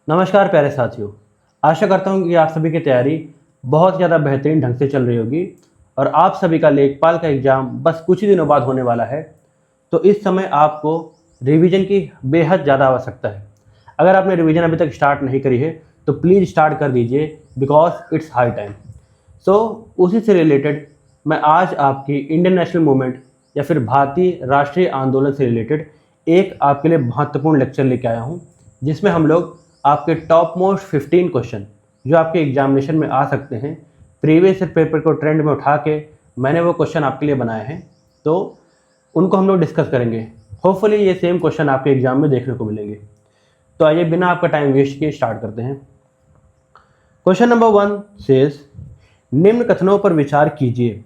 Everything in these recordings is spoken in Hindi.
नमस्कार प्यारे साथियों। आशा करता हूँ कि आप सभी की तैयारी बहुत ज़्यादा बेहतरीन ढंग से चल रही होगी और आप सभी का लेखपाल का एग्ज़ाम बस कुछ ही दिनों बाद होने वाला है। तो इस समय आपको रिवीजन की बेहद ज़्यादा आवश्यकता है। अगर आपने रिवीजन अभी तक स्टार्ट नहीं करी है तो प्लीज़ स्टार्ट कर दीजिए, बिकॉज इट्स हाई टाइम। सो उसी से रिलेटेड मैं आज आपकी इंडियन नेशनल मूवमेंट या फिर भारतीय राष्ट्रीय आंदोलन से रिलेटेड एक आपके लिए महत्वपूर्ण लेक्चर लेके आया हूँ, जिसमें हम लोग आपके टॉप मोस्ट 15 क्वेश्चन जो आपके एग्जामिनेशन में आ सकते हैं, प्रीवियस पेपर को ट्रेंड में उठा के मैंने वो क्वेश्चन आपके लिए बनाए हैं, तो उनको हम लोग डिस्कस करेंगे। होपफुली ये सेम क्वेश्चन आपके एग्जाम में देखने को मिलेंगे। तो आइए बिना आपका टाइम वेस्ट किए स्टार्ट करते हैं। क्वेश्चन नंबर 1 सेज, निम्न कथनों पर विचार कीजिए।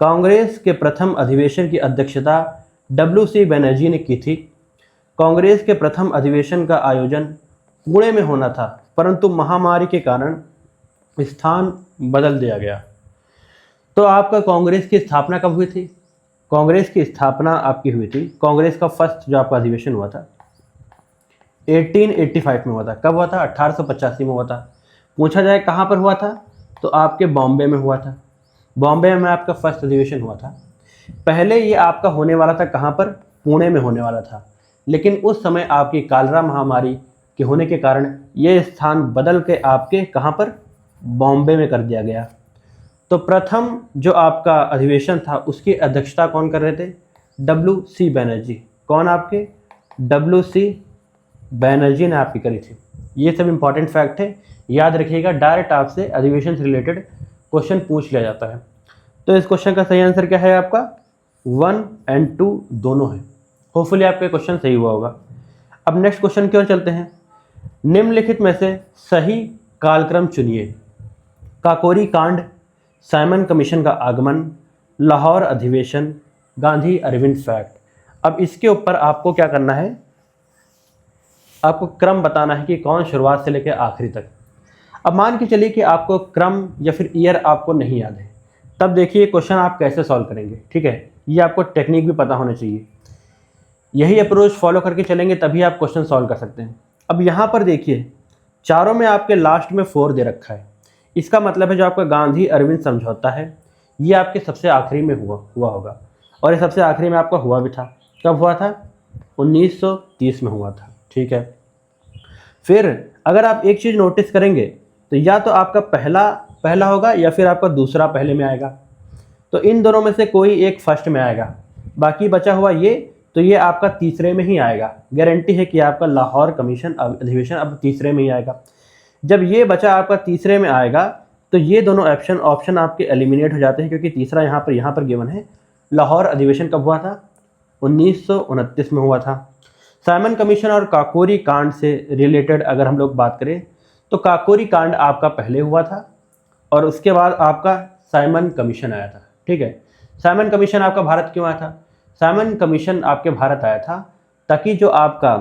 कांग्रेस के प्रथम अधिवेशन की अध्यक्षता WC बनर्जी ने की थी। कांग्रेस के प्रथम अधिवेशन का आयोजन पुणे में होना था, परंतु महामारी के कारण स्थान बदल दिया गया। तो आपका कांग्रेस की स्थापना कब हुई थी? कांग्रेस की स्थापना आपकी हुई थी, कांग्रेस का फर्स्ट जो आपका अधिवेशन हुआ था 1885 में हुआ था। कब हुआ था? 1885 में हुआ था। पूछा जाए कहाँ पर हुआ था, तो आपके बॉम्बे में हुआ था। बॉम्बे में आपका फर्स्ट अधिवेशन हुआ था। पहले ये आपका होने वाला था कहाँ पर? पुणे में होने वाला था, लेकिन उस समय आपकी कालरा महामारी के होने के कारण ये स्थान बदल के आपके कहाँ पर? बॉम्बे में कर दिया गया। तो प्रथम जो आपका अधिवेशन था उसकी अध्यक्षता कौन कर रहे थे? WC बनर्जी। कौन आपके? WC बनर्जी ने आपकी करी थी। ये सब इंपॉर्टेंट फैक्ट है, याद रखिएगा। डायरेक्ट आपसे अधिवेशन से रिलेटेड क्वेश्चन पूछ लिया जाता है। तो इस क्वेश्चन का सही आंसर क्या है? आपका 1 और 2 दोनों है। होपफुली आपका क्वेश्चन सही हुआ होगा। अब नेक्स्ट क्वेश्चन की ओर चलते हैं। निम्नलिखित में से सही कालक्रम चुनिए। काकोरी कांड, साइमन कमीशन का आगमन, लाहौर अधिवेशन, गांधी अरविंद फैक्ट। अब इसके ऊपर आपको क्या करना है? आपको क्रम बताना है कि कौन शुरुआत से लेकर आखिरी तक। अब मान के चलिए कि आपको क्रम या फिर ईयर आपको नहीं याद है, तब देखिए क्वेश्चन आप कैसे सॉल्व करेंगे। ठीक है, ये आपको टेक्निक भी पता होना चाहिए। यही अप्रोच फॉलो करके चलेंगे तभी आप क्वेश्चन सॉल्व कर सकते हैं। अब यहाँ पर देखिए, चारों में आपके लास्ट में 4 दे रखा है। इसका मतलब है जो आपका गांधी अरविंद समझौता है ये आपके सबसे आखिरी में हुआ होगा, और ये सबसे आखिरी में आपका हुआ भी था। कब हुआ था? 1930 में हुआ था। ठीक है, फिर अगर आप एक चीज़ नोटिस करेंगे तो या तो आपका पहला होगा या फिर आपका दूसरा पहले में आएगा। तो इन दोनों में से कोई एक फर्स्ट में आएगा, बाकी बचा हुआ ये, तो ये आपका तीसरे में ही आएगा। गारंटी है कि आपका लाहौर कमीशन अधिवेशन अब तीसरे में ही आएगा। जब ये बचा आपका तीसरे में आएगा तो ये दोनों ऑप्शन आपके एलिमिनेट हो जाते हैं, क्योंकि तीसरा यहाँ पर गिवन है। लाहौर अधिवेशन कब हुआ था? 1929 में हुआ था। साइमन कमीशन और काकोरी कांड से रिलेटेड अगर हम लोग बात करें तो काकोरी कांड आपका पहले हुआ था और उसके बाद आपका साइमन कमीशन आया था। ठीक है, साइमन कमीशन आपका भारत क्यों आया था? साइमन कमीशन आपके भारत आया था ताकि जो आपका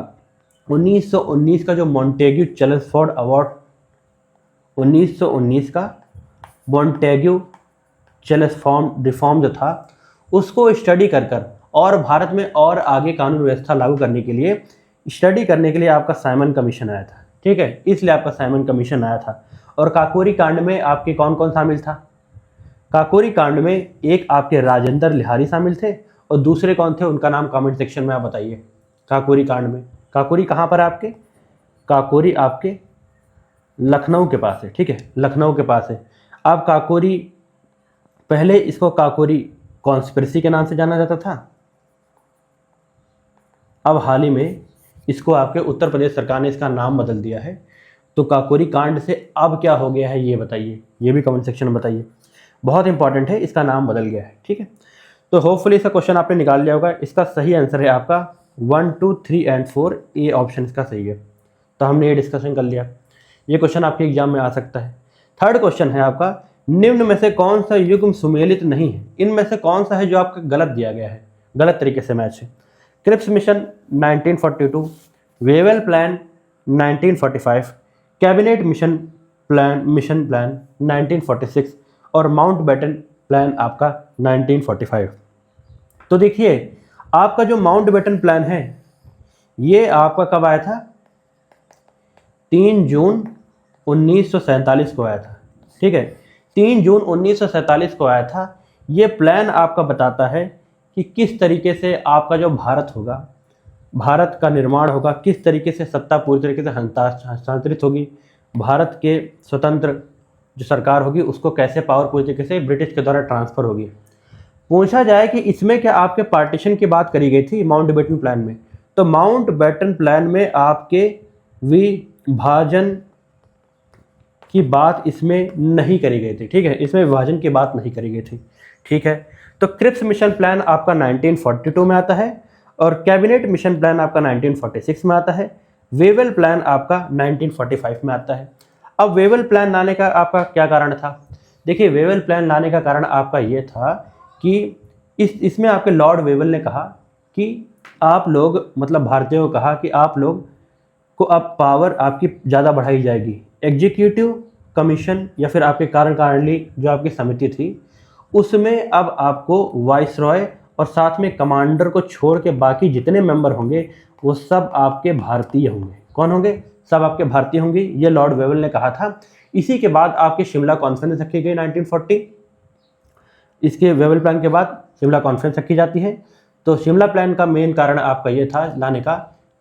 1919 का जो मॉन्टेग्यू चेल्मसफोर्ड अवार्ड, 1919 का मॉन्टेग्यू चेल्मसफोर्ड रिफॉर्म जो था उसको स्टडी कर और भारत में और आगे कानून व्यवस्था लागू करने के लिए स्टडी करने के लिए आपका साइमन कमीशन आया था। ठीक है, इसलिए आपका साइमन कमीशन आया था। और काकोरी कांड में आपके कौन कौन शामिल था? काकोरी कांड में एक आपके राजेंद्र लिहारी शामिल थे और दूसरे कौन थे, उनका नाम कमेंट सेक्शन में आप बताइए। काकोरी कांड में, काकोरी कहाँ पर आपके? काकोरी आपके लखनऊ के पास है। ठीक है, लखनऊ के पास है। अब काकोरी, पहले इसको काकोरी कॉन्स्पिरेसी के नाम से जाना जाता था, अब हाल ही में इसको आपके उत्तर प्रदेश सरकार ने इसका नाम बदल दिया है। तो काकोरी कांड से अब क्या हो गया है ये बताइए, ये भी कमेंट सेक्शन में बताइए। बहुत इंपॉर्टेंट है, इसका नाम बदल गया है। ठीक है, तो होपफुली इसका क्वेश्चन आपने निकाल लिया होगा। इसका सही आंसर है आपका 1, 2, 3 और 4, ए ऑप्शन इसका सही है। तो हमने ये डिस्कशन कर लिया। ये क्वेश्चन आपके एग्जाम में आ सकता है। थर्ड क्वेश्चन है आपका, निम्न में से कौन सा युग्म सुमेलित नहीं है? इनमें से कौन सा है जो आपका गलत दिया गया है, गलत तरीके से मैच है? Cripps mission 1942, Wavell plan 1945, cabinet mission plan 1946 और माउंटबेटन प्लान आपका 1945। तो देखिए आपका जो माउंटबेटन प्लान है ये आपका कब आया था? 3 जून 1947 को आया था। ठीक है, 3 जून 1947 को आया था। ये प्लान आपका बताता है कि किस तरीके से आपका जो भारत होगा, भारत का निर्माण होगा, किस तरीके से सत्ता पूरी तरीके से हस्तांतरित होगी, भारत के स्वतंत्र जो सरकार होगी उसको कैसे पावर पूरी तरीके से ब्रिटिश के द्वारा ट्रांसफ़र होगी। पूछा जाए कि इसमें क्या आपके पार्टीशन की बात करी गई थी माउंटबेटन प्लान में, तो माउंटबेटन प्लान में आपके विभाजन की बात इसमें नहीं करी गई थी। ठीक है, इसमें विभाजन की बात नहीं करी गई थी। ठीक है, तो क्रिप्स मिशन प्लान आपका 1942 में आता है और कैबिनेट मिशन प्लान आपका 1946 में आता है। वेवेल प्लान आपका 1945 में आता है। अब वेवेल प्लान लाने का आपका क्या कारण था? देखिए, वेवेल प्लान लाने का कारण आपका ये था कि इसमें आपके लॉर्ड वेवेल ने कहा कि आप लोग, मतलब भारतीयों को कहा कि आप लोग को अब पावर आपकी ज़्यादा बढ़ाई जाएगी। एग्जीक्यूटिव कमीशन या फिर आपके कार्यकारिणी जो आपकी समिति थी उसमें अब आपको वाइसरॉय और साथ में कमांडर को छोड़ के बाकी जितने मेंबर होंगे वो सब आपके भारतीय होंगे। कौन होंगे? सब आपके भारतीय होंगे, ये लॉर्ड वेवेल ने कहा था। इसी के बाद आपकी शिमला कॉन्फ्रेंस रखी गई 1940। इसके वेवेल प्लान के बाद शिमला कॉन्फ्रेंस रखी जाती है। तो शिमला प्लान का मेन कारण आपका ये था लाने का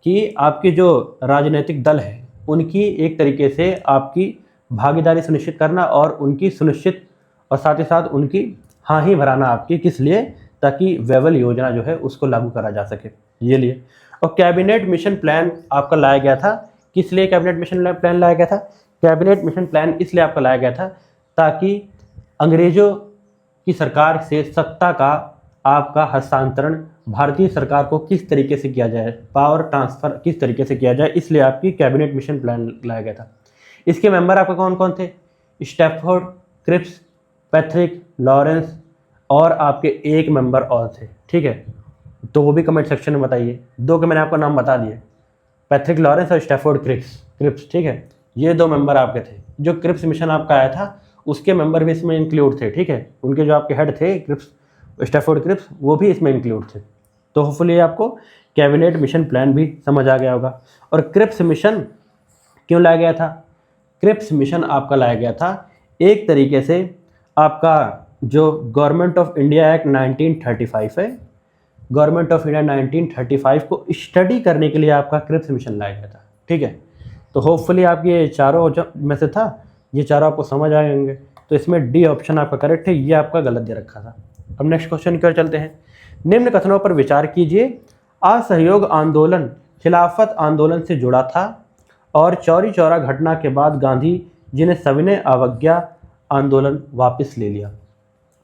कि आपके जो राजनीतिक दल है उनकी एक तरीके से आपकी भागीदारी सुनिश्चित करना और उनकी सुनिश्चित और साथ ही साथ उनकी हाँ ही भराना आपकी, किस लिए? ताकि वेवेल योजना जो है उसको लागू करा जा सके, ये लिए। और कैबिनेट मिशन प्लान आपका लाया गया था। किस लिए कैबिनेट मिशन प्लान लाया गया था? कैबिनेट मिशन प्लान इसलिए आपका लाया गया था ताकि अंग्रेज़ों की सरकार से सत्ता का आपका हस्तांतरण भारतीय सरकार को किस तरीके से किया जाए, पावर ट्रांसफ़र किस तरीके से किया जाए, इसलिए आपकी कैबिनेट मिशन प्लान लाया गया था। इसके मेंबर आपके कौन कौन थे? स्टैफोर्ड क्रिप्स, पैट्रिक लॉरेंस और आपके एक मेंबर और थे। ठीक है, तो वो भी कमेंट सेक्शन में बताइए। 2 के मैंने आपको नाम बता दिए, पैट्रिक लॉरेंस और स्टैफोर्ड क्रिप्स। ठीक है, ये 2 मेंबर आपके थे। जो क्रिप्स मिशन आपका आया था उसके मेंबर भी इसमें इंक्लूड थे। ठीक है, उनके जो आपके हेड थे क्रिप्स, स्टैफोर्ड क्रिप्स, वो भी इसमें इंक्लूड थे। तो होपफुली आपको कैबिनेट मिशन प्लान भी समझ आ गया होगा। और क्रिप्स मिशन क्यों लाया गया था? क्रिप्स मिशन आपका लाया गया था एक तरीके से आपका जो गवर्नमेंट ऑफ इंडिया एक्ट 1935 है, गवर्नमेंट ऑफ इंडिया 1935 को स्टडी करने के लिए आपका क्रिप्स मिशन लाया गया था। ठीक है, तो होपफुली आपके ये चारों जो में से था, ये चारों आपको समझ आएंगे। तो इसमें डी ऑप्शन आपका करेक्ट है, ये आपका गलत दे रखा था। अब नेक्स्ट क्वेश्चन की ओर चलते हैं। निम्न कथनों पर विचार कीजिए। असहयोग आंदोलन खिलाफत आंदोलन से जुड़ा था और चौरी चौरा घटना के बाद गांधी जी ने सविनय अवज्ञा आंदोलन वापस ले लिया।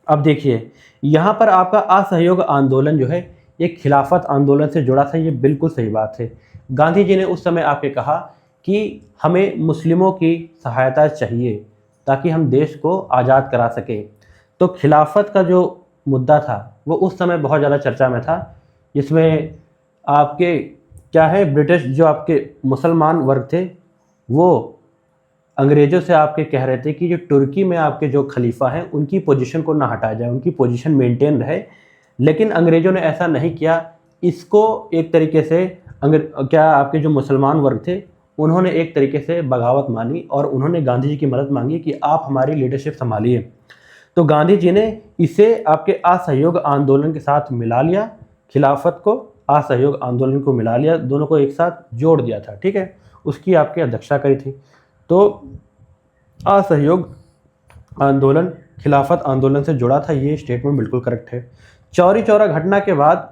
अब देखिए, यहाँ पर आपका असहयोग आंदोलन जो है ये खिलाफत आंदोलन से जुड़ा था, ये बिल्कुल सही बात है। गांधी जी ने उस समय आके कहा कि हमें मुस्लिमों की सहायता चाहिए ताकि हम देश को आज़ाद करा सकें। तो खिलाफत का जो मुद्दा था वो उस समय बहुत ज़्यादा चर्चा में था, जिसमें आपके क्या है, ब्रिटिश जो आपके मुसलमान वर्ग थे वो अंग्रेज़ों से आपके कह रहे थे कि जो तुर्की में आपके जो खलीफा हैं उनकी पोजीशन को ना हटाया जाए, उनकी पोजीशन मेंटेन रहे। लेकिन अंग्रेज़ों ने ऐसा नहीं किया। इसको एक तरीके से क्या आपके जो मुसलमान वर्ग थे उन्होंने एक तरीके से बगावत मानी और उन्होंने गांधी जी की मदद मांगी कि आप हमारी लीडरशिप संभालिए। तो गांधी जी ने इसे आपके असहयोग आंदोलन के साथ मिला लिया, खिलाफत को असहयोग आंदोलन को मिला लिया, दोनों को एक साथ जोड़ दिया था। ठीक है, उसकी आपकी अध्यक्षता करी थी। तो असहयोग आंदोलन खिलाफत आंदोलन से जुड़ा था, ये स्टेटमेंट बिल्कुल करेक्ट है। चौरी चौरा घटना के बाद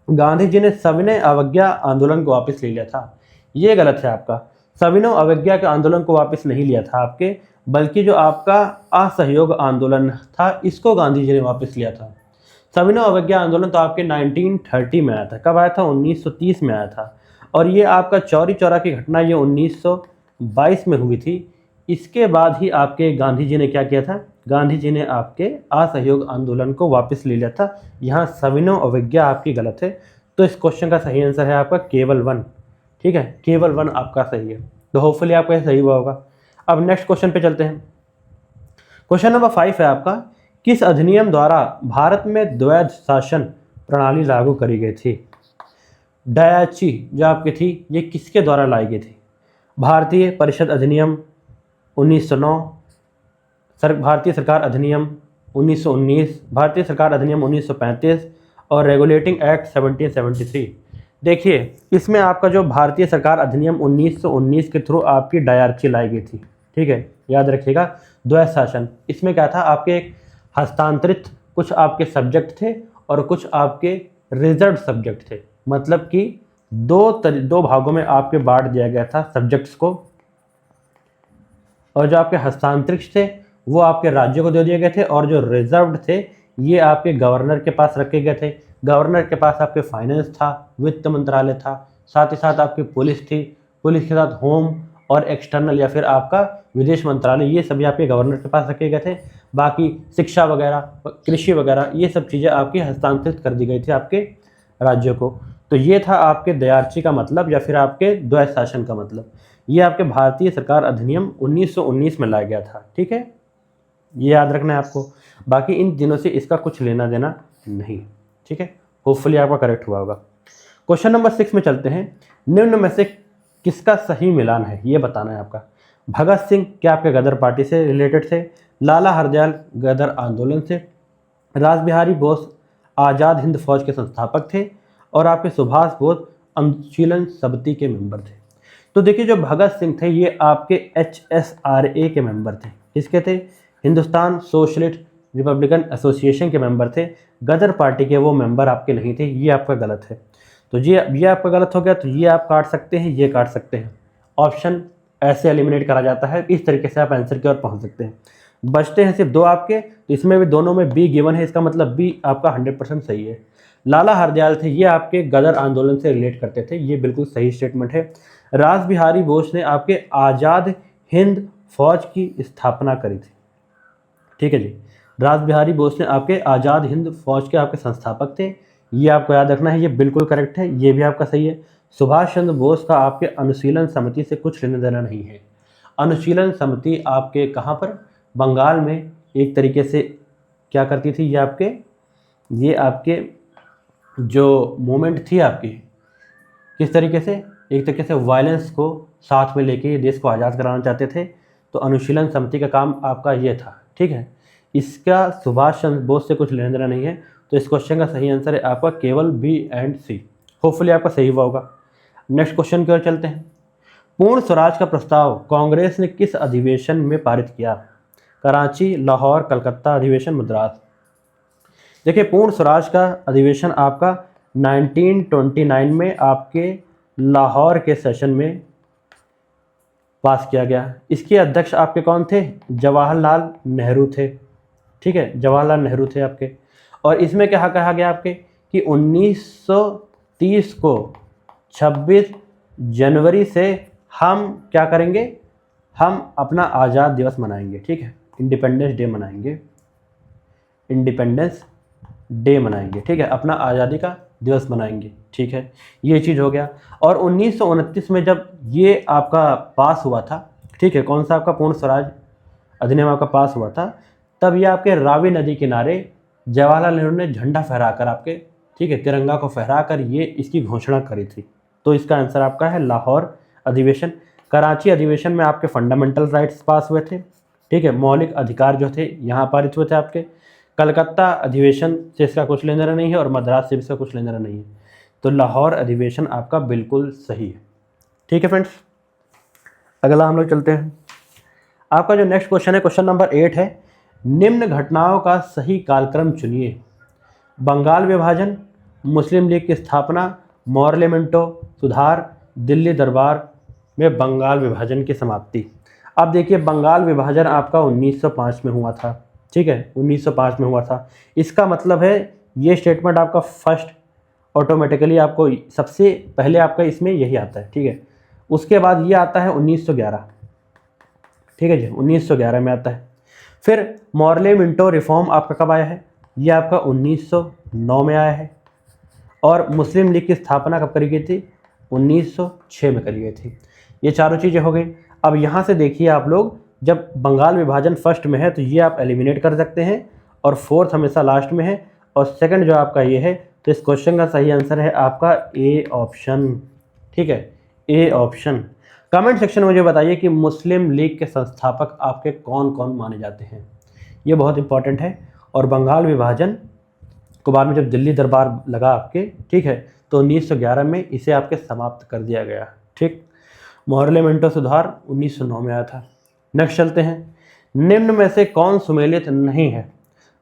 गांधी जी ने सविनय अवज्ञा आंदोलन को वापस ले लिया था, ये गलत है आपका। सविनय अवज्ञा के आंदोलन को वापस नहीं लिया था आपके, बल्कि जो आपका असहयोग आंदोलन था इसको गांधी जी ने वापस लिया था। सविनय अवज्ञा आंदोलन तो आपके 1930 में आया था। कब आया था? 1930 में आया था। और ये आपका चौरी चौरा की घटना ये 1922 में हुई थी। इसके बाद ही आपके गांधी जी ने क्या किया था? गांधी जी ने आपके असहयोग आंदोलन को वापस ले लिया था। यहाँ सविनय अवज्ञा आपकी गलत है। तो इस क्वेश्चन का सही आंसर है आपका केवल 1। ठीक है, केवल 1 आपका सही है। तो होपफुली आपका ये सही हुआ होगा। अब नेक्स्ट क्वेश्चन पे चलते हैं। क्वेश्चन नंबर 5 है आपका, किस अधिनियम द्वारा भारत में द्वैध शासन प्रणाली लागू करी गई थी? डयाची जो आपकी थी ये किसके द्वारा लाई गई थी? भारतीय परिषद अधिनियम 1909, भारतीय सरकार अधिनियम 1919, भारतीय सरकार अधिनियम 1935 और रेगुलेटिंग एक्ट 1773। देखिए इसमें आपका जो भारतीय सरकार अधिनियम 1919 के थ्रू आपकी डायरची लाई गई थी, ठीक है, याद रखिएगा। द्वैध शासन, इसमें क्या था, आपके एक हस्तांतरित कुछ आपके सब्जेक्ट थे और कुछ आपके रिजर्व सब्जेक्ट थे, मतलब कि दो भागों में आपके बांट दिया गया था सब्जेक्ट्स को, और जो आपके हस्तांतरित थे वो आपके राज्यों को दे दिए गए थे, और जो रिजर्व्ड थे ये आपके गवर्नर के पास रखे गए थे। गवर्नर के पास आपके फाइनेंस था, वित्त मंत्रालय था, साथ ही साथ आपकी पुलिस थी, पुलिस के साथ होम और एक्सटर्नल या फिर आपका विदेश मंत्रालय, ये सभी आपके गवर्नर के पास रखे गए थे। बाकी शिक्षा वगैरह, कृषि वगैरह, ये सब चीज़ें आपकी हस्तांतरित कर दी गई थी आपके राज्यों को। तो ये था आपके दयार्ची का मतलब या फिर आपके द्वैध शासन का मतलब। ये आपके भारतीय सरकार अधिनियम 1919 में लाया गया था, ठीक है, ये याद रखना है आपको। बाकी इन दिनों से इसका कुछ लेना देना नहीं, ठीक है। होपफुली आपका करेक्ट हुआ होगा। क्वेश्चन नंबर 6 में चलते हैं। निम्न में से किसका सही मिलान है, ये बताना है आपका। भगत सिंह क्या आपके गदर पार्टी से रिलेटेड थे? लाला हरदयाल गदर आंदोलन से? रास बिहारी बोस आज़ाद हिंद फौज के संस्थापक थे? और आपके सुभाष बोस अनुशीलन समिति के मेंबर थे? तो देखिए जो भगत सिंह थे ये आपके HSRA के मेंबर थे। किसके थे? हिंदुस्तान सोशलिस्ट रिपब्लिकन एसोसिएशन के मेंबर थे। गदर पार्टी के वो मेंबर आपके नहीं थे, ये आपका गलत है। तो ये आपका गलत हो गया, तो ये आप काट सकते हैं, ये काट सकते हैं। ऑप्शन ऐसे एलिमिनेट करा जाता है, इस तरीके से आप आंसर की ओर पहुंच सकते हैं। बचते हैं सिर्फ 2 आपके, तो इसमें भी दोनों में बी गिवन है, इसका मतलब बी आपका 100% सही है। लाला हरदयाल थे, ये आपके गदर आंदोलन से रिलेट करते थे, ये बिल्कुल सही स्टेटमेंट है। रास बिहारी बोस ने आपके आज़ाद हिंद फौज की स्थापना करी थी, ठीक है जी। रास बिहारी बोस ने आपके आज़ाद हिंद फौज के आपके संस्थापक थे, ये आपको याद रखना है, ये बिल्कुल करेक्ट है, ये भी आपका सही है। सुभाष चंद्र बोस का आपके अनुशीलन समिति से कुछ लेना देना नहीं है। अनुशीलन समिति आपके कहाँ पर? बंगाल में एक तरीके से क्या करती थी, ये आपके जो मूवमेंट थी आपकी, किस तरीके से, एक तरीके से वायलेंस को साथ में लेके देश को आज़ाद कराना चाहते थे। तो अनुशीलन समिति का काम आपका ये था, ठीक है। इसका सुभाष चंद्र बोस से कुछ लेना देना नहीं है, तो इस क्वेश्चन का सही आंसर है आपका केवल बी एंड सी। होपफुली आपका सही हुआ होगा। नेक्स्ट क्वेश्चन की ओर चलते हैं। पूर्ण स्वराज का प्रस्ताव कांग्रेस ने किस अधिवेशन में पारित किया? कराची, लाहौर, कलकत्ता अधिवेशन, मद्रास। देखिए पूर्ण स्वराज का अधिवेशन आपका 1929 में आपके लाहौर के सेशन में पास किया गया। इसके अध्यक्ष आपके कौन थे? जवाहरलाल नेहरू थे, ठीक है, जवाहरलाल नेहरू थे आपके। और इसमें क्या कहा गया आपके कि 1930 को 26 जनवरी से हम क्या करेंगे, हम अपना आज़ाद दिवस मनाएंगे, ठीक है, इंडिपेंडेंस डे मनाएंगे, इंडिपेंडेंस डे मनाएंगे, ठीक है, अपना आज़ादी का दिवस मनाएंगे, ठीक है, ये चीज़ हो गया। और 1929 में जब ये आपका पास हुआ था, ठीक है, कौन सा आपका पूर्ण स्वराज अधिनियम आपका पास हुआ था, तब ये आपके रावी नदी किनारे जवाहरलाल नेहरू ने झंडा फहराकर आपके, ठीक है, तिरंगा को फहराकर ये इसकी घोषणा करी थी। तो इसका आंसर आपका है लाहौर अधिवेशन। कराची अधिवेशन में आपके फंडामेंटल राइट्स पास हुए थे, ठीक है, मौलिक अधिकार जो थे यहाँ पारित हुए थे आपके। कलकत्ता अधिवेशन से इसका कुछ लेना देना नहीं है, और मद्रास से भी इसका कुछ लेना देना नहीं है। तो लाहौर अधिवेशन आपका बिल्कुल सही है, ठीक है फ्रेंड्स। अगला हम लोग चलते हैं। आपका जो नेक्स्ट क्वेश्चन है, क्वेश्चन नंबर 8 है। निम्न घटनाओं का सही कालक्रम चुनिए। बंगाल विभाजन, मुस्लिम लीग की स्थापना, मॉर्लेमेंटो सुधार, दिल्ली दरबार में बंगाल विभाजन की समाप्ति। अब देखिए बंगाल विभाजन आपका 1905 में हुआ था, ठीक है, 1905 में हुआ था। इसका मतलब है ये स्टेटमेंट आपका फर्स्ट ऑटोमेटिकली आपको सबसे पहले आपका इसमें यही आता है, ठीक है। उसके बाद ये आता है 1911, ठीक है जी, 1911 में आता है। फिर मॉर्ले मिंटो रिफॉर्म आपका कब आया है? ये आपका 1909 में आया है। और मुस्लिम लीग की स्थापना कब करी गई थी? 1906 में करी गई थी। ये चारों चीज़ें हो गई। अब यहाँ से देखिए आप लोग, जब बंगाल विभाजन फर्स्ट में है तो ये आप एलिमिनेट कर सकते हैं, और फोर्थ हमेशा लास्ट में है, और सेकंड जो आपका ये है, तो इस क्वेश्चन का सही आंसर है आपका ए ऑप्शन, ठीक है, ए ऑप्शन। कमेंट सेक्शन में मुझे बताइए कि मुस्लिम लीग के संस्थापक आपके कौन कौन माने जाते हैं, ये बहुत इंपॉर्टेंट है। और बंगाल विभाजन को बाद में जब दिल्ली दरबार लगा आपके, ठीक है, तो 1911 में इसे आपके समाप्त कर दिया गया, ठीक। मोहरले सुधार 1909 में आया था। नेक्स्ट चलते हैं, निम्न में से कौन सुमेलित नहीं है?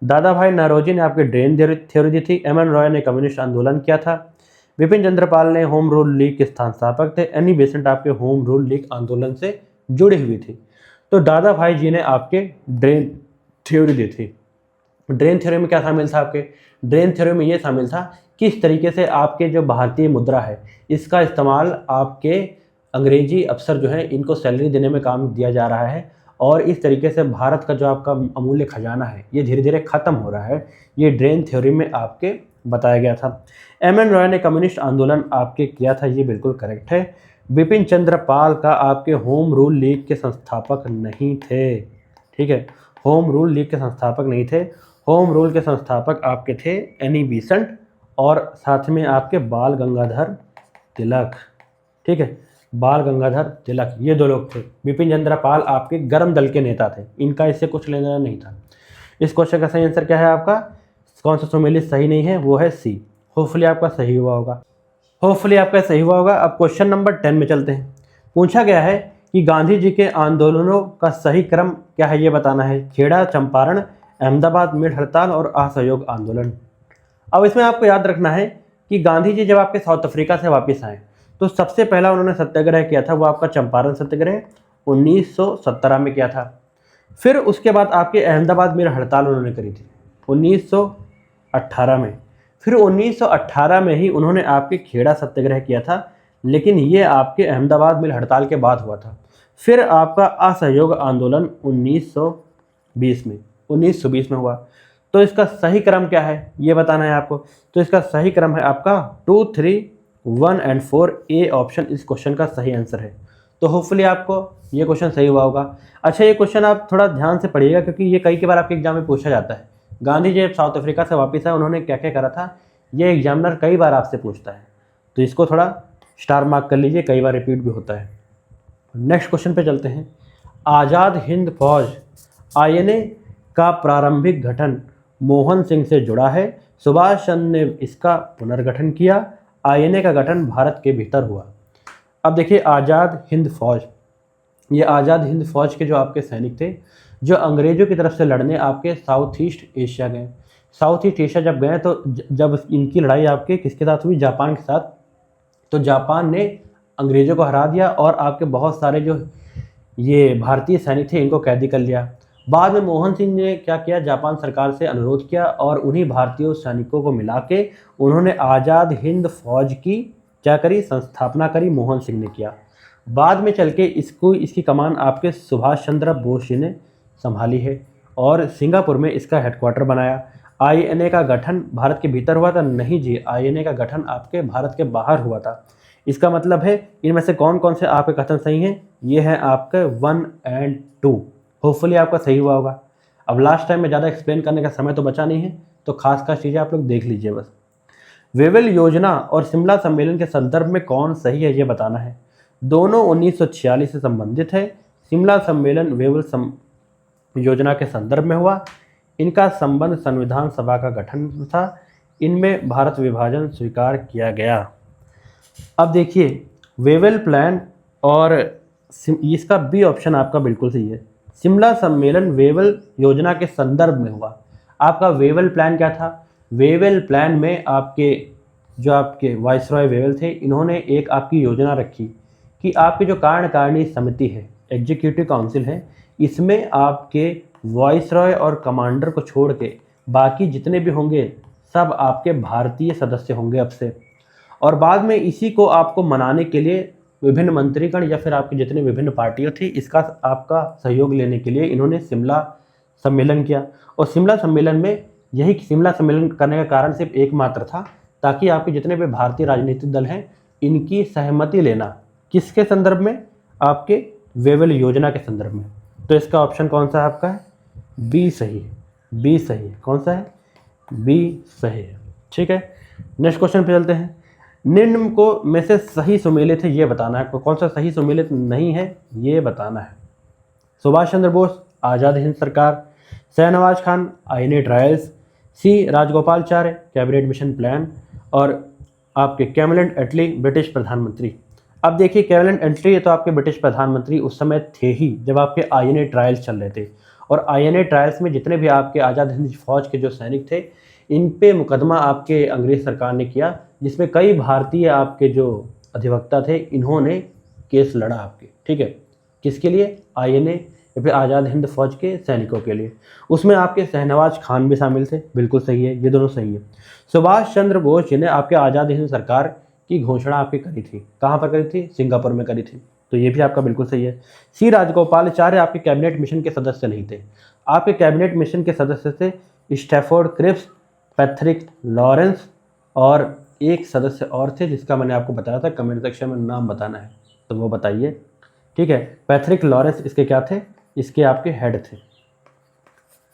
दादा भाई नौरोजी ने आपके ड्रेन थ्योरी दी थी, एम एन रॉय ने कम्युनिस्ट आंदोलन किया था, विपिन चंद्रपाल ने होम रूल लीग के संस्थापक थे, एनी बेसेंट आपके होम रूल लीग आंदोलन से जुड़ी हुई थी। तो दादा भाई जी ने आपके ड्रेन थ्योरी दी थी। ड्रेन थ्योरी में क्या शामिल था आपके? ड्रेन थ्योरी में ये शामिल था किस तरीके से आपके जो भारतीय मुद्रा है इसका इस्तेमाल आपके अंग्रेजी अफसर जो है इनको सैलरी देने में काम दिया जा रहा है, और इस तरीके से भारत का जो आपका अमूल्य खजाना है ये धीरे धीरे ख़त्म हो रहा है, ये ड्रेन थ्योरी में आपके बताया गया था। एम एन रॉय ने कम्युनिस्ट आंदोलन आपके किया था, ये बिल्कुल करेक्ट है। विपिन चंद्रपाल का आपके होम रूल लीग के संस्थापक नहीं थे, ठीक है, होम रूल लीग के संस्थापक नहीं थे। होम रूल के संस्थापक आपके थे एनी बेसेंट और साथ में आपके बाल गंगाधर तिलक, ठीक है, बाल गंगाधर तिलक, ये दो लोग थे। विपिन चंद्रपाल आपके गर्म दल के नेता थे, इनका इससे कुछ लेना देना नहीं था। इस क्वेश्चन का सही आंसर क्या है आपका? कौन सा सुमेलित सही नहीं है? वो है सी। होपफुली आपका सही हुआ होगा, होपफुली आपका सही हुआ होगा। अब क्वेश्चन नंबर 10 में चलते हैं। पूछा गया है कि गांधी जी के आंदोलनों का सही क्रम क्या है, ये बताना है। खेड़ा, चंपारण, अहमदाबाद मिड हड़ताल और असहयोग आंदोलन। अब इसमें आपको याद रखना है कि गांधी जी जब आपके साउथ अफ्रीका से वापस आए तो सबसे पहला उन्होंने सत्याग्रह किया था वो आपका चंपारण सत्याग्रह 1917 में किया था। फिर उसके बाद आपके अहमदाबाद मिड हड़ताल उन्होंने करी थी 1918 में। फिर 1918 में ही उन्होंने आपके खेड़ा सत्याग्रह किया था, लेकिन ये आपके अहमदाबाद मिल हड़ताल के बाद हुआ था। फिर आपका असहयोग आंदोलन 1920 में हुआ। तो इसका सही क्रम क्या है ये बताना है आपको। तो इसका सही क्रम है आपका 2, 3, 1 एंड 4, ए ऑप्शन इस क्वेश्चन का सही आंसर है। तो होपफुली आपको ये क्वेश्चन सही हुआ होगा। अच्छा, ये क्वेश्चन आप थोड़ा ध्यान से पढ़िएगा क्योंकि ये कई बार आपके एग्जाम में पूछा जाता है। गांधी जी जब साउथ अफ्रीका से वापस आए उन्होंने क्या क्या करा था, ये एग्जामिनर कई बार आपसे पूछता है, तो इसको थोड़ा स्टार मार्क कर लीजिए, कई बार रिपीट भी होता है। नेक्स्ट क्वेश्चन पे चलते हैं। आज़ाद हिंद फौज आईएनए का प्रारंभिक गठन मोहन सिंह से जुड़ा है। सुभाष चंद्र ने इसका पुनर्गठन किया। आईएनए का गठन भारत के भीतर हुआ। अब देखिए, आज़ाद हिंद फौज, ये आज़ाद हिंद फौज के जो आपके सैनिक थे जो अंग्रेज़ों की तरफ से लड़ने आपके साउथ ईस्ट एशिया गए। साउथ ईस्ट एशिया जब गए तो जब इनकी लड़ाई आपके किसके साथ हुई? जापान के साथ। तो जापान ने अंग्रेज़ों को हरा दिया और आपके बहुत सारे जो ये भारतीय सैनिक थे इनको कैदी कर लिया। बाद में मोहन सिंह ने क्या किया, जापान सरकार से अनुरोध किया और उन्हीं भारतीय सैनिकों को मिला के उन्होंने आज़ाद हिंद फौज की क्या करी? संस्थापना करी, मोहन सिंह ने किया। बाद में चल के इसकी कमान आपके सुभाष चंद्र बोस जी ने संभाली है और सिंगापुर में इसका हेडक्वार्टर बनाया। आईएनए का गठन भारत के भीतर हुआ था? नहीं जी, आईएनए का गठन आपके भारत के बाहर हुआ था। इसका मतलब है इनमें से कौन कौन से आपके कथन सही हैं? ये हैं आपके 1 एंड 2। होपफुली आपका सही हुआ होगा। अब लास्ट टाइम में ज़्यादा एक्सप्लेन करने का समय तो बचा नहीं है, तो खास चीज़ें आप लोग देख लीजिए बस। वेवल योजना और शिमला सम्मेलन के संदर्भ में कौन सही है ये बताना है। दोनों 1946 से संबंधित है। शिमला सम्मेलन वेवल योजना के संदर्भ में हुआ। इनका संबंध संविधान सभा का गठन था। इनमें भारत विभाजन स्वीकार किया गया। अब देखिए, वेवल प्लान और इसका बी ऑप्शन आपका बिल्कुल सही है। शिमला सम्मेलन वेवल योजना के संदर्भ में हुआ। आपका वेवल प्लान क्या था? वेवल प्लान में आपके वाइसरॉय वेवल थे, इन्होंने एक आपकी योजना रखी कि आपकी जो कार्यकारिणी समिति है, एग्जीक्यूटिव काउंसिल है, इसमें आपके वाइसरॉय और कमांडर को छोड़ के बाकी जितने भी होंगे सब आपके भारतीय सदस्य होंगे अब से। और बाद में इसी को आपको मनाने के लिए विभिन्न मंत्रीगण या फिर आपके जितने विभिन्न पार्टियां थी इसका आपका सहयोग लेने के लिए इन्होंने शिमला सम्मेलन किया। और शिमला सम्मेलन में शिमला सम्मेलन करने का कारण सिर्फ एकमात्र था ताकि आपके जितने भी भारतीय राजनीतिक दल हैं इनकी सहमति लेना। किसके संदर्भ में? आपके वेवल योजना के संदर्भ में। तो इसका ऑप्शन कौन सा आपका है? बी सही है। कौन सा है? बी सही है। ठीक है, नेक्स्ट क्वेश्चन पे चलते हैं। निम्न को में से सही सुमेलित है ये बताना है आपको, कौन सा सही सुमेलित नहीं है ये बताना है। सुभाष चंद्र बोस, आज़ाद हिंद सरकार, शाहनवाज खान, आईएनए ट्रायल्स, सी राजगोपालचार्य, कैबिनेट मिशन प्लान, और आपके कैमलन एटली, ब्रिटिश प्रधानमंत्री। अब देखिए कैमलन एटली ये तो आपके ब्रिटिश प्रधानमंत्री उस समय थे ही जब आपके आईएनए ट्रायल्स चल रहे थे, और आईएनए ट्रायल्स में जितने भी आपके आज़ाद हिंद फौज के जो सैनिक थे इन पे मुकदमा आपके अंग्रेज सरकार ने किया, जिसमें कई भारतीय आपके जो अधिवक्ता थे इन्होंने केस लड़ा आपके, ठीक है, किसके लिए, आईएनए या फिर आज़ाद हिंद फौज के सैनिकों के लिए। उसमें आपके शाहनवाज खान भी शामिल थे, बिल्कुल सही है, ये दोनों सही है। सुभाष चंद्र बोस जी ने आपके आज़ाद हिंद सरकार की घोषणा आपकी करी थी, कहाँ पर करी थी, सिंगापुर में करी थी, तो ये भी आपका बिल्कुल सही है। सी राजगोपालाचार्य आपके कैबिनेट मिशन के सदस्य नहीं थे, आपके कैबिनेट मिशन के सदस्य थे स्टैफोर्ड क्रिप्स, पैट्रिक लॉरेंस, और एक सदस्य और थे जिसका मैंने आपको बताया था, कमेंट सेक्शन में नाम बताना है तो वो बताइए, ठीक है। पैट्रिक लॉरेंस इसके क्या थे, इसके आपके हेड थे,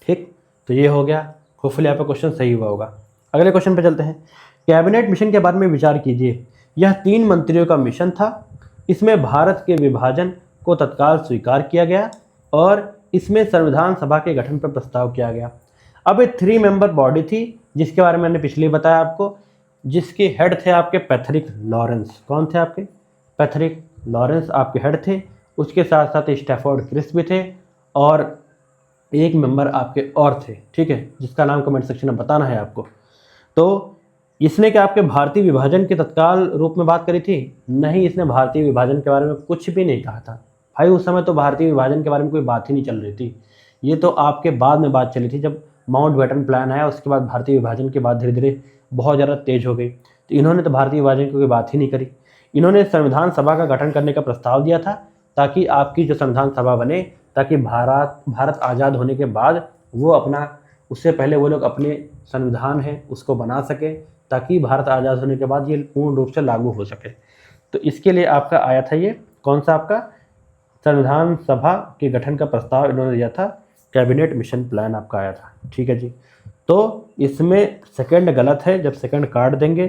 ठीक। तो ये हो गया, होपफुली आपका क्वेश्चन सही हुआ होगा। अगले क्वेश्चन पे चलते हैं। कैबिनेट मिशन के बारे में विचार कीजिए। यह 3 मंत्रियों का मिशन था, इसमें भारत के विभाजन को तत्काल स्वीकार किया गया और इसमें संविधान सभा के गठन पर प्रस्ताव किया गया। अब ये 3 मेंबर बॉडी थी जिसके बारे में मैंने पिछले बताया आपको, जिसके हेड थे आपके पैट्रिक लॉरेंस। कौन थे आपके, पैट्रिक लॉरेंस आपके हेड थे, उसके साथ साथ स्टैफोर्ड क्रिप्स भी थे और एक मेंबर आपके और थे, ठीक है, जिसका नाम कमेंट सेक्शन में बताना है आपको। तो इसने क्या आपके भारतीय विभाजन के तत्काल रूप में बात करी थी, नहीं, इसने भारतीय विभाजन के बारे में कुछ भी नहीं कहा था भाई। उस समय तो भारतीय विभाजन के बारे में कोई बात ही नहीं चल रही थी, ये तो आपके बाद में बात चली थी जब माउंटबेटन प्लान आया, उसके बाद भारतीय विभाजन के बाद धीरे धीरे बहुत ज़्यादा तेज हो गई। तो इन्होंने तो भारतीय विभाजन की कोई बात ही नहीं करी। इन्होंने संविधान सभा का गठन करने का प्रस्ताव दिया था ताकि आपकी जो संविधान सभा बने, ताकि भारत आज़ाद होने के बाद वो अपना, उससे पहले वो लोग अपने संविधान है उसको बना सके, ताकि भारत आज़ाद होने के बाद ये पूर्ण रूप से लागू हो सके। तो इसके लिए आपका आया था ये कौन सा, आपका संविधान सभा के गठन का प्रस्ताव इन्होंने दिया था, कैबिनेट मिशन प्लान आपका आया था, ठीक है जी। तो इसमें सेकंड गलत है, जब सेकंड काट देंगे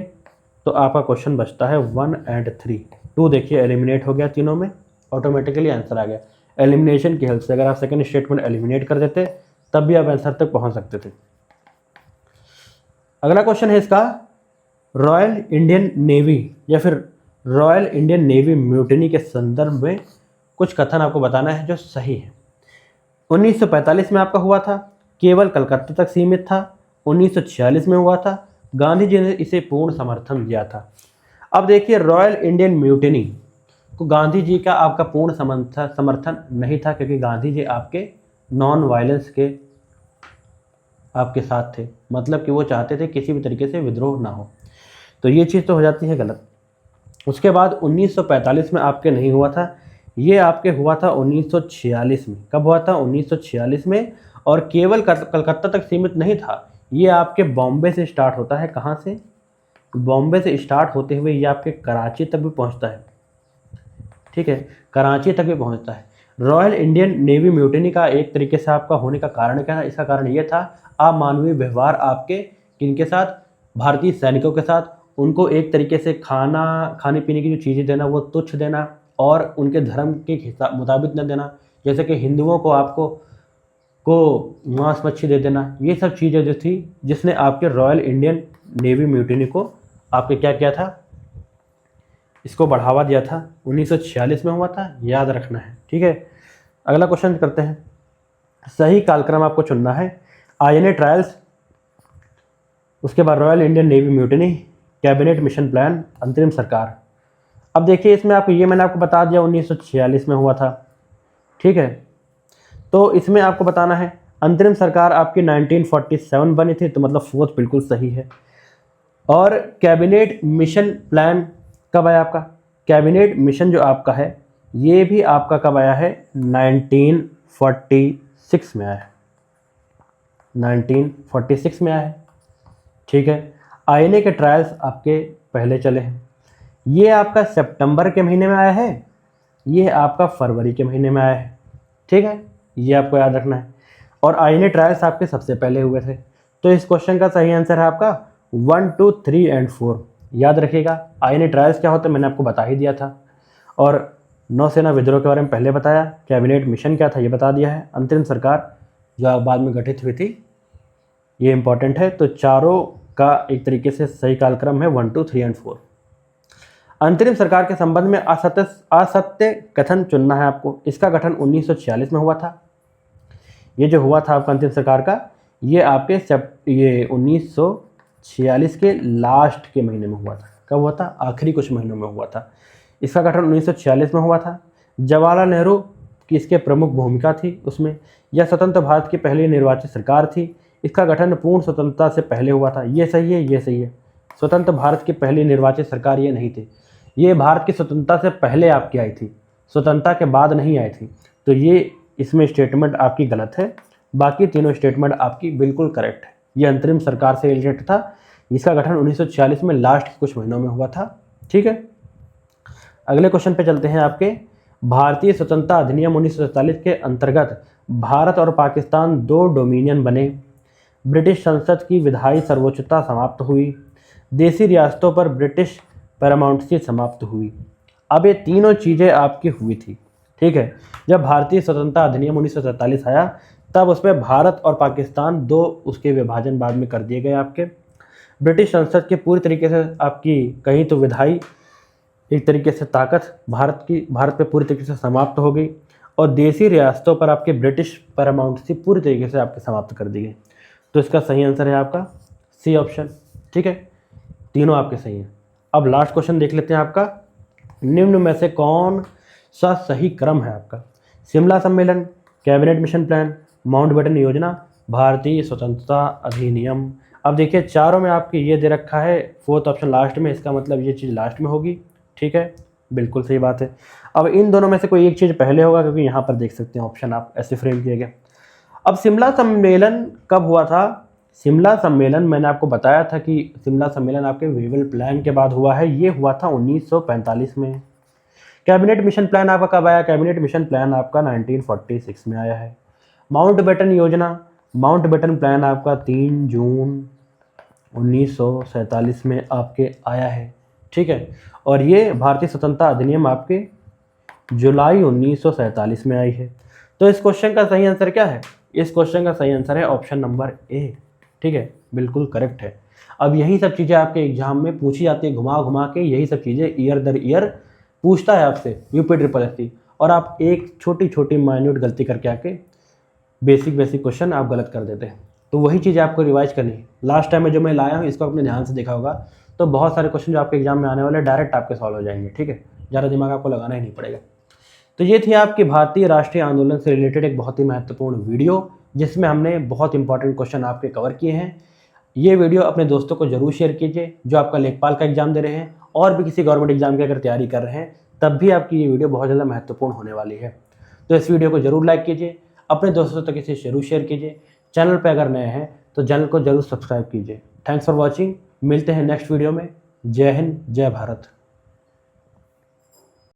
तो आपका क्वेश्चन बचता है 1 और 3। 2 देखिए एलिमिनेट हो गया, तीनों में ऑटोमेटिकली आंसर आ गया एलिमिनेशन की हेल्प से। अगर आप सेकंड स्टेटमेंट एलिमिनेट कर देते तब भी आप आंसर तक पहुंच सकते थे। अगला क्वेश्चन है इसका, रॉयल इंडियन नेवी या फिर रॉयल इंडियन नेवी म्यूटिनी के संदर्भ में कुछ कथन आपको बताना है जो सही है। 1945 में आपका हुआ था, केवल कलकत्ता तक सीमित था। 1946 में हुआ था, गांधी जी ने इसे पूर्ण समर्थन दिया था। अब देखिए रॉयल इंडियन म्यूटिनी को गांधी जी का आपका पूर्ण समर्थन नहीं था, क्योंकि गांधी जी आपके नॉन वायलेंस के आपके साथ थे, मतलब कि वो चाहते थे किसी भी तरीके से विद्रोह ना हो, तो ये चीज़ तो हो जाती है गलत। उसके बाद 1945 में आपके नहीं हुआ था, ये आपके हुआ था 1946 में। कब हुआ था, 1946 में, और केवल कलकत्ता तक सीमित नहीं था, ये आपके बॉम्बे से स्टार्ट होता है। कहाँ से, बॉम्बे से स्टार्ट होते हुए ये आपके कराची तक भी पहुंचता है, ठीक है, कराची तक भी पहुंचता है। रॉयल इंडियन नेवी म्यूटिनी का एक तरीके से आपका होने का कारण क्या था, इसका कारण ये था अमानवीय व्यवहार आपके किनके साथ, भारतीय सैनिकों के साथ, उनको एक तरीके से खाने पीने की जो चीज़ें देना वो तुच्छ देना और उनके धर्म के मुताबिक न देना, जैसे कि हिंदुओं को आपको मांस मच्छी दे देना, ये सब चीज़ें जो थी जिसने आपके रॉयल इंडियन नेवी म्यूटिनी को आपके क्या किया था, इसको बढ़ावा दिया था। 1946 में हुआ था, याद रखना है, ठीक है। अगला क्वेश्चन करते हैं, सही कालक्रम आपको चुनना है। आईएनए ट्रायल्स, उसके बाद royal Indian navy mutiny, cabinet mission plan, अंतरिम सरकार। अब देखिए इसमें आपको ये मैंने आपको बता दिया 1946 में हुआ था, ठीक है। तो इसमें आपको बताना है अंतरिम सरकार आपकी 1947 बनी थी, तो मतलब फोर्थ बिल्कुल सही है। और कैबिनेट मिशन प्लान कब आया आपका, कैबिनेट मिशन जो आपका है ये भी आपका कब आया है, 1946 में आया है, 1946 में आया है, ठीक है। आईएनए के ट्रायल्स आपके पहले चले हैं, ये आपका सितंबर के महीने में आया है, ये आपका फरवरी के महीने में आया है, ठीक है, ये आपको याद रखना है। और आईएनए ट्रायल्स आपके सबसे पहले हुए थे। तो इस क्वेश्चन का सही आंसर है आपका 1, 2, 3 और 4, याद रखिएगा। आईएनए ट्रायल्स क्या होता है मैंने आपको बता ही दिया था, और नौसेना विद्रोह के बारे में पहले बताया। कैबिनेट मिशन क्या था ये बता दिया है। अंतरिम सरकार जो बाद में गठित हुई थी, ये इंपॉर्टेंट है। तो चारों का एक तरीके से सही कालक्रम है 1, 2, 3 और 4। अंतरिम सरकार के संबंध में असत्य कथन चुनना है आपको। इसका गठन 1946 में हुआ था। ये जो हुआ था आपका अंतिम सरकार का, ये आपके ये 1946 के लास्ट के महीने में हुआ था। कब हुआ था? आखिरी कुछ महीनों में हुआ था। इसका गठन 1946 में हुआ था। जवाहरलाल नेहरू की इसके प्रमुख भूमिका थी उसमें। यह स्वतंत्र भारत की पहली निर्वाचित सरकार थी। इसका गठन पूर्ण स्वतंत्रता से पहले हुआ था। ये सही है, ये सही है। स्वतंत्र भारत की पहली निर्वाचित सरकार ये नहीं थी, ये भारत की स्वतंत्रता से पहले आपकी आई थी, स्वतंत्रता के बाद नहीं आई थी। तो ये इसमें स्टेटमेंट आपकी गलत है। बाकी तीनों स्टेटमेंट आपकी बिल्कुल करेक्ट है। ये अंतरिम सरकार से रिलेटेड था। इसका गठन 1946 में लास्ट के कुछ महीनों में हुआ था। ठीक है, अगले क्वेश्चन पे चलते हैं आपके। भारतीय स्वतंत्रता अधिनियम 1947 के अंतर्गत भारत और पाकिस्तान 2 डोमिनियन बने। ब्रिटिश संसद की विधायी सर्वोच्चता समाप्त हुई। देसी रियासतों पर ब्रिटिश पैरामाउंटेसी समाप्त हुई। अब ये तीनों चीज़ें आपकी हुई थी। ठीक है, जब भारतीय स्वतंत्रता अधिनियम 1947 आया तब उसमें भारत और पाकिस्तान 2 उसके विभाजन बाद में कर दिए गए आपके। ब्रिटिश संसद के पूरी तरीके से आपकी कहीं तो विधायी एक तरीके से ताकत भारत पे पूरी तरीके से समाप्त हो गई, और देसी रियासतों पर आपके ब्रिटिश पैरामाउंटेसी पूरी तरीके से आपके समाप्त कर दी गई। तो इसका सही आंसर है आपका सी ऑप्शन। ठीक है, तीनों आपके सही हैं। अब लास्ट क्वेश्चन देख लेते हैं आपका। निम्न में से कौन सा सही क्रम है आपका? शिमला सम्मेलन, कैबिनेट मिशन प्लान, माउंटबेटन योजना, भारतीय स्वतंत्रता अधिनियम। अब देखिए चारों में आपके ये दे रखा है, 4th ऑप्शन लास्ट में, इसका मतलब ये चीज़ लास्ट में होगी। ठीक है, बिल्कुल सही बात है। अब इन दोनों में से कोई एक चीज़ पहले होगा, क्योंकि यहाँ पर देख सकते हैं ऑप्शन आप ऐसे फ्रेम किए गए। अब शिमला सम्मेलन कब हुआ था? शिमला सम्मेलन मैंने आपको बताया था कि शिमला सम्मेलन आपके वेवल प्लान के बाद हुआ है। ये हुआ था 1945 में। कैबिनेट मिशन प्लान आपका कब आया? कैबिनेट मिशन प्लान आपका 1946 में आया है। माउंटबेटन योजना, माउंटबेटन प्लान आपका 3 जून 1947 में आपके आया है। ठीक है, और ये भारतीय स्वतंत्रता अधिनियम आपके जुलाई 1947 में आई है। तो इस क्वेश्चन का सही आंसर क्या है? इस क्वेश्चन का सही आंसर है ऑप्शन नंबर ए। ठीक है, बिल्कुल करेक्ट है। अब यही सब चीज़ें आपके एग्जाम में पूछी जाती है, घुमा घुमा के यही सब चीज़ें ईयर दर ईयर पूछता है आपसे यूपी SSSC, और आप एक छोटी छोटी माइन्यूट गलती करके आके बेसिक क्वेश्चन आप गलत कर देते हैं। तो वही चीज़ आपको रिवाइज करनी है। लास्ट टाइम में जो मैं लाया हूँ इसको अपने ध्यान से देखा होगा, तो बहुत सारे क्वेश्चन जो आपके एग्जाम में आने वाले डायरेक्ट आपके सॉल्व हो जाएंगे। ठीक है, ज़्यादा दिमाग आपको लगाना ही नहीं पड़ेगा। तो ये थी आपकी भारतीय राष्ट्रीय आंदोलन से रिलेटेड एक बहुत ही महत्वपूर्ण वीडियो, जिसमें हमने बहुत इंपॉर्टेंट क्वेश्चन आपके कवर किए हैं। ये वीडियो अपने दोस्तों को जरूर शेयर कीजिए जो आपका लेखपाल का एग्जाम दे रहे हैं, और भी किसी गवर्नमेंट एग्जाम की अगर तैयारी कर रहे हैं तब भी आपकी ये वीडियो बहुत ज़्यादा महत्वपूर्ण होने वाली है। तो इस वीडियो को जरूर लाइक कीजिए, अपने दोस्तों तक इसे जरूर शेयर कीजिए। चैनल पर अगर नए हैं तो चैनल को जरूर सब्सक्राइब कीजिए। Thanks for watching. मिलते हैं नेक्स्ट वीडियो में। जय हिंद, जय भारत।